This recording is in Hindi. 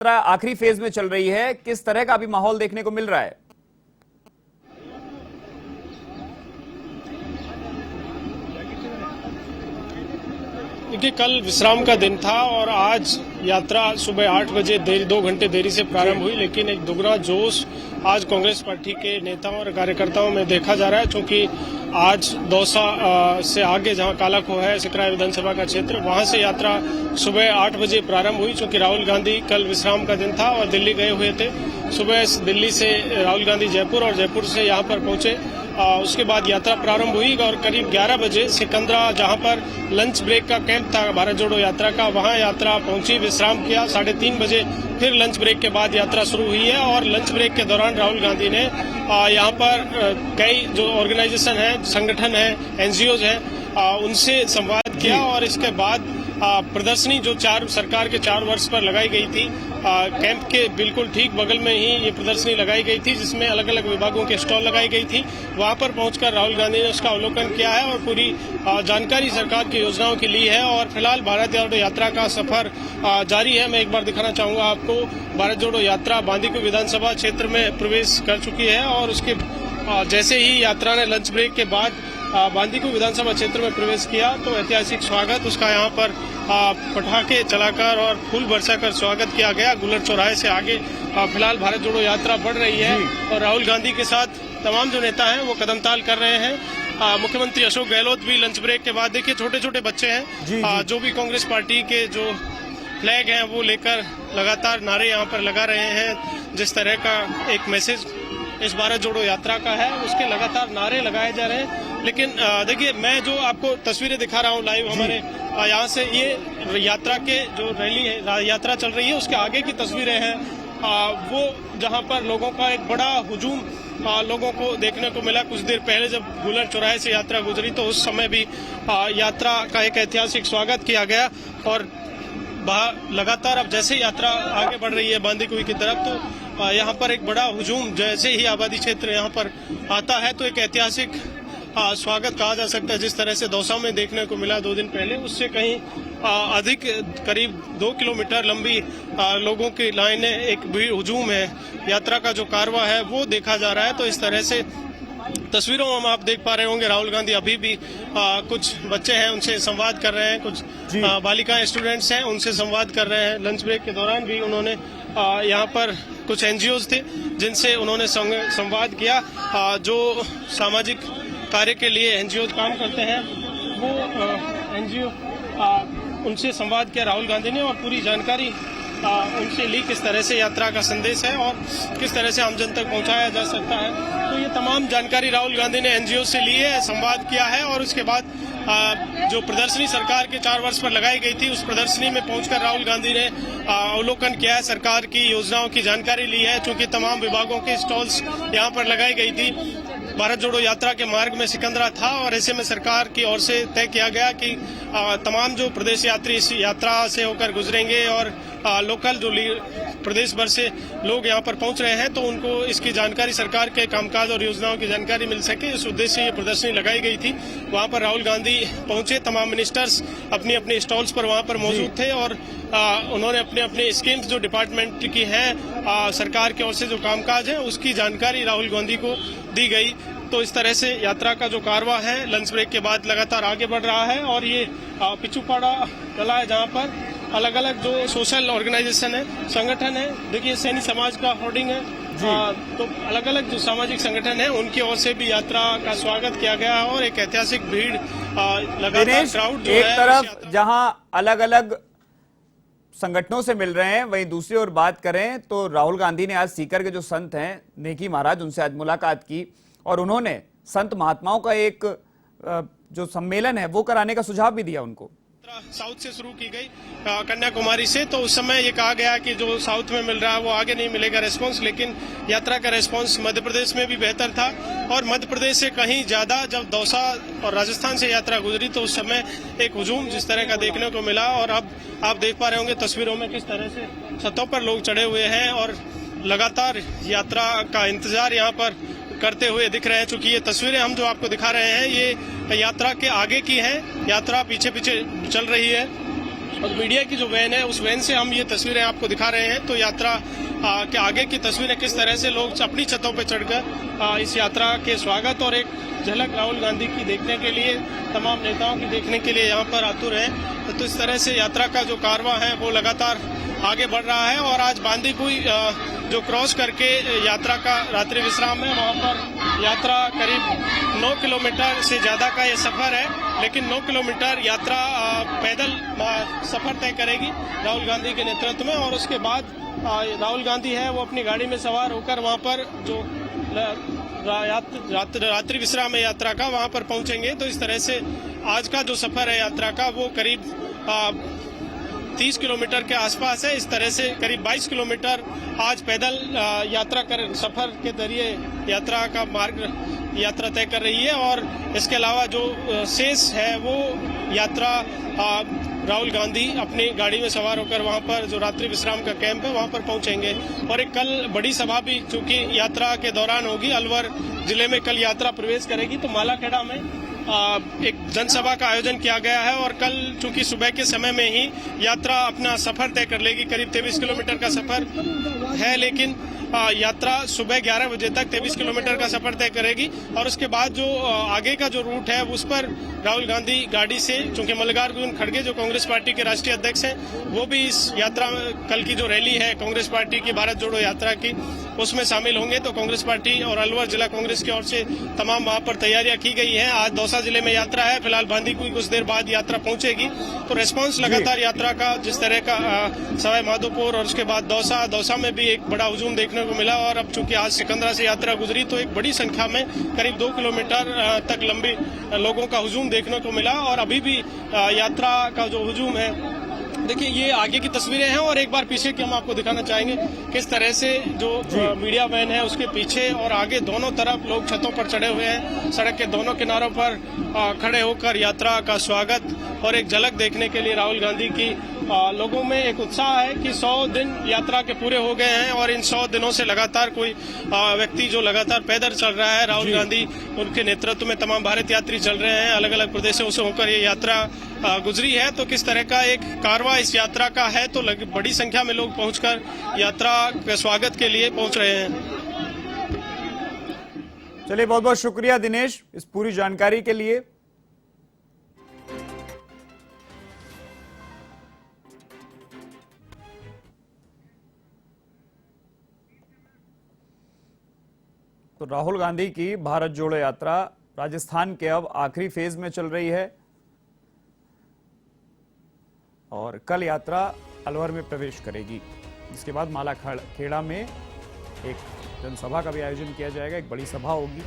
आखिरी फेज में चल रही है, किस तरह का अभी माहौल देखने को मिल रहा है? देखिए, कल विश्राम का दिन था और आज यात्रा सुबह 8 बजे 2 घंटे देरी से प्रारंभ हुई, लेकिन एक दुगना जोश आज कांग्रेस पार्टी के नेताओं और कार्यकर्ताओं में देखा जा रहा है। क्योंकि आज दौसा से आगे जहां कालाखो है, सिकराय विधानसभा का क्षेत्र, वहां से यात्रा सुबह 8 बजे प्रारंभ हुई। क्योंकि राहुल गांधी कल विश्राम का दिन था और दिल्ली गए हुए थे। सुबह दिल्ली से राहुल गांधी जयपुर और जयपुर से यहां पर पहुंचे। उसके बाद यात्रा प्रारंभ हुई और करीब 11 बजे सिकंदरा, जहां पर लंच ब्रेक का कैंप था भारत जोड़ो यात्रा का, वहां यात्रा पहुंची, विश्राम किया। 3:30 बजे फिर लंच ब्रेक के बाद यात्रा शुरू हुई है और लंच ब्रेक के दौरान राहुल गांधी ने यहां पर कई जो ऑर्गेनाइजेशन है, संगठन है, एनजीओज हैं, उनसे संवाद किया। और इसके बाद प्रदर्शनी जो सरकार के 4 वर्ष पर लगाई गई थी, कैंप के बिल्कुल ठीक बगल में ही ये प्रदर्शनी लगाई गई थी, जिसमें अलग अलग विभागों के स्टॉल लगाई गई थी। वहां पर पहुंचकर राहुल गांधी ने उसका अवलोकन किया है और पूरी जानकारी सरकार की योजनाओं की ली है। और फिलहाल भारत जोड़ो यात्रा का सफर जारी है। मैं एक बार दिखाना चाहूंगा आपको, भारत जोड़ो यात्रा बांदीकुई विधानसभा क्षेत्र में प्रवेश कर चुकी है और उसके जैसे ही यात्रा ने लंच ब्रेक के बाद बांदीकुई विधानसभा क्षेत्र में प्रवेश किया तो ऐतिहासिक स्वागत उसका यहाँ पर पटाखे चलाकर और फूल बरसाकर स्वागत किया गया। गुलर चौराहे से आगे फिलहाल भारत जोड़ो यात्रा बढ़ रही है और राहुल गांधी के साथ तमाम जो नेता हैं वो कदमताल कर रहे हैं। मुख्यमंत्री अशोक गहलोत भी लंच ब्रेक के बाद, देखिए छोटे छोटे बच्चे हैं जो भी कांग्रेस पार्टी के जो फ्लैग हैं वो लेकर लगातार नारे यहाँ पर लगा रहे हैं। जिस तरह का एक मैसेज इस भारत जोड़ो यात्रा का है, उसके लगातार नारे लगाए जा रहे हैं। लेकिन देखिए, मैं जो आपको तस्वीरें दिखा रहा हूँ लाइव हमारे यहाँ से, ये यात्रा के जो रैली है, यात्रा चल रही है, उसके आगे की तस्वीरें हैं। वो जहाँ पर लोगों का एक बड़ा हुजूम लोगों को देखने को मिला। कुछ देर पहले जब गुलर चौराहे से यात्रा गुजरी तो उस समय भी यात्रा का एक ऐतिहासिक स्वागत किया गया। और लगातार अब जैसे यात्रा आगे बढ़ रही है बांदीकुई की तरफ, तो यहाँ पर एक बड़ा हुजूम, जैसे ही आबादी क्षेत्र यहाँ पर आता है तो एक ऐतिहासिक स्वागत कहा जा सकता है। जिस तरह से दौसा में देखने को मिला 2 दिन पहले, उससे कहीं अधिक, करीब 2 किलोमीटर लंबी लोगों की लाइनें, एक भीड़ हुजूम है, यात्रा का जो कारवां है वो देखा जा रहा है। तो इस तरह से तस्वीरों में आप देख पा रहे होंगे राहुल गांधी अभी भी कुछ बच्चे हैं उनसे संवाद कर रहे हैं, कुछ बालिकाएं स्टूडेंट्स हैं उनसे संवाद कर रहे हैं। लंच ब्रेक के दौरान भी उन्होंने यहाँ पर कुछ एनजीओज थे जिनसे उन्होंने संवाद किया। जो सामाजिक कार्य के लिए एनजीओ काम करते हैं वो एनजीओ उनसे संवाद किया राहुल गांधी ने और पूरी जानकारी उनसे ली, किस तरह से यात्रा का संदेश है और किस तरह से आम जन तक पहुंचाया जा सकता है। तो ये तमाम जानकारी राहुल गांधी ने एनजीओ से ली है, संवाद किया है। और उसके बाद जो प्रदर्शनी सरकार के 4 वर्ष पर लगाई गई थी, उस प्रदर्शनी में पहुंचकर राहुल गांधी ने अवलोकन किया है, सरकार की योजनाओं की जानकारी ली है। चूंकि तमाम विभागों के स्टॉल्स यहाँ पर लगाई गई थी, भारत जोड़ो यात्रा के मार्ग में सिकंदरा था और ऐसे में सरकार की ओर से तय किया गया कि तमाम जो प्रदेश यात्री इस यात्रा से होकर गुजरेंगे और लोकल जो प्रदेश भर से लोग यहाँ पर पहुंच रहे हैं तो उनको इसकी जानकारी, सरकार के कामकाज और योजनाओं की जानकारी मिल सके, इस उद्देश्य से ये प्रदर्शनी लगाई गई थी। वहाँ पर राहुल गांधी पहुंचे, तमाम मिनिस्टर्स अपनी अपनी स्टॉल्स पर वहाँ पर मौजूद थे और उन्होंने अपने अपने स्कीम्स जो डिपार्टमेंट की हैं, सरकार की ओर से जो कामकाज है उसकी जानकारी राहुल गांधी को दी गई। तो इस तरह से यात्रा का जो कारवां है लंच ब्रेक के बाद लगातार आगे बढ़ रहा है। और ये पिछुपाड़ा कला है जहाँ पर अलग अलग जो सोशल ऑर्गेनाइजेशन है, संगठन है, देखिए सैनी समाज का होर्डिंग है, तो अलग अलग जो सामाजिक संगठन है उनकी ओर से भी यात्रा का स्वागत किया गया और एक ऐतिहासिक भीड़ लगातार क्राउड जो एक है, तरफ जहां अलग अलग संगठनों से मिल रहे हैं, वहीं दूसरी ओर बात करें तो राहुल गांधी ने आज सीकर के जो संत हैं नेकी महाराज, उनसे आज मुलाकात की और उन्होंने संत महात्माओं का एक जो सम्मेलन है वो कराने का सुझाव भी दिया उनको। साउथ से शुरू की गई कन्याकुमारी से, तो उस समय ये कहा गया कि जो साउथ में मिल रहा है वो आगे नहीं मिलेगा रेस्पॉन्स, लेकिन यात्रा का रेस्पॉन्स मध्य प्रदेश में भी बेहतर था और मध्य प्रदेश से कहीं ज्यादा जब दौसा और राजस्थान से यात्रा गुजरी तो उस समय एक हुजूम जिस तरह का देखने को मिला। और अब आप देख पा रहे होंगे तस्वीरों में किस तरह से छतों पर लोग चढ़े हुए हैं और लगातार यात्रा का इंतजार यहाँ पर करते हुए दिख रहे हैं। चूंकि ये तस्वीरें हम जो आपको दिखा रहे हैं ये यात्रा के आगे की हैं, यात्रा पीछे पीछे चल रही है और मीडिया की जो वैन है उस वैन से हम ये तस्वीरें आपको दिखा रहे हैं। तो यात्रा के आगे की तस्वीरें किस तरह से लोग अपनी छतों पर चढ़कर इस यात्रा के स्वागत और एक झलक राहुल गांधी की देखने के लिए, तमाम नेताओं की देखने के लिए यहाँ पर आतुर हैं। तो इस तरह से यात्रा का जो कारवां है वो लगातार आगे बढ़ रहा है और आज बांदीकुई जो क्रॉस करके यात्रा का रात्रि विश्राम है, वहाँ पर यात्रा करीब 9 किलोमीटर से ज्यादा का ये सफर है, लेकिन 9 किलोमीटर यात्रा पैदल सफर तय करेगी राहुल गांधी के नेतृत्व में। और उसके बाद राहुल गांधी है वो अपनी गाड़ी में सवार होकर वहाँ पर जो रात्रि विश्राम है यात्रा का, वहाँ पर पहुंचेंगे। तो इस तरह से आज का जो सफर है यात्रा का वो करीब 30 किलोमीटर के आसपास है। इस तरह से करीब 22 किलोमीटर आज पैदल सफर के जरिए यात्रा का मार्ग यात्रा तय कर रही है। और इसके अलावा जो शेष है वो यात्रा राहुल गांधी अपनी गाड़ी में सवार होकर वहां पर जो रात्रि विश्राम का कैंप है वहां पर पहुंचेंगे। और एक कल बड़ी सभा भी चूंकि यात्रा के दौरान होगी, अलवर जिले में कल यात्रा प्रवेश करेगी, तो मालाखेड़ा में एक जनसभा का आयोजन किया गया है। और कल चूंकि सुबह के समय में ही यात्रा अपना सफर तय कर लेगी, करीब 23 किलोमीटर का सफर है, लेकिन यात्रा सुबह 11 बजे तक 23 किलोमीटर का सफर तय करेगी। और उसके बाद जो आगे का जो रूट है उस पर राहुल गांधी गाड़ी से, चूंकि मल्लिकार्जुन खड़गे जो कांग्रेस पार्टी के राष्ट्रीय अध्यक्ष हैं वो भी इस यात्रा में कल की जो रैली है कांग्रेस पार्टी की भारत जोड़ो यात्रा की उसमें शामिल होंगे। तो कांग्रेस पार्टी और अलवर जिला कांग्रेस की ओर से तमाम वहां पर तैयारियां की गई हैं। आज दौसा जिले में यात्रा है, फिलहाल बांदीकुई कुछ देर बाद यात्रा पहुंचेगी। तो रेस्पॉन्स लगातार यात्रा का जिस तरह का सवाई माधोपुर और उसके बाद दौसा में भी एक बड़ा हुजूम देखने को मिला। और अब चूंकि आज सिकंदरा से यात्रा गुजरी तो एक बड़ी संख्या में करीब 2 किलोमीटर तक लंबी लोगों का हुजूम देखने को मिला। और अभी भी यात्रा का जो हुजूम है, देखिए ये आगे की तस्वीरें हैं और एक बार पीछे की हम आपको दिखाना चाहेंगे किस तरह से जो मीडिया वैन है उसके पीछे और आगे दोनों तरफ लोग छतों पर चढ़े हुए हैं, सड़क के दोनों किनारों पर खड़े होकर यात्रा का स्वागत और एक झलक देखने के लिए राहुल गांधी की लोगों में एक उत्साह है कि 100 दिन यात्रा के पूरे हो गए हैं और इन 100 दिनों से लगातार कोई व्यक्ति जो लगातार पैदल चल रहा है, राहुल गांधी उनके नेतृत्व में तमाम भारत यात्री चल रहे हैं, अलग अलग प्रदेशों से होकर ये यात्रा गुजरी है। तो किस तरह का एक कारवां इस यात्रा का है, तो बड़ी संख्या में लोग पहुंचकर यात्रा के स्वागत के लिए पहुंच रहे हैं। चलिए, बहुत बहुत शुक्रिया दिनेश इस पूरी जानकारी के लिए। तो राहुल गांधी की भारत जोड़ो यात्रा राजस्थान के अब आखिरी फेज में चल रही है और कल यात्रा अलवर में प्रवेश करेगी। इसके बाद मालाखेड़ा में एक जनसभा का भी आयोजन किया जाएगा, एक बड़ी सभा होगी।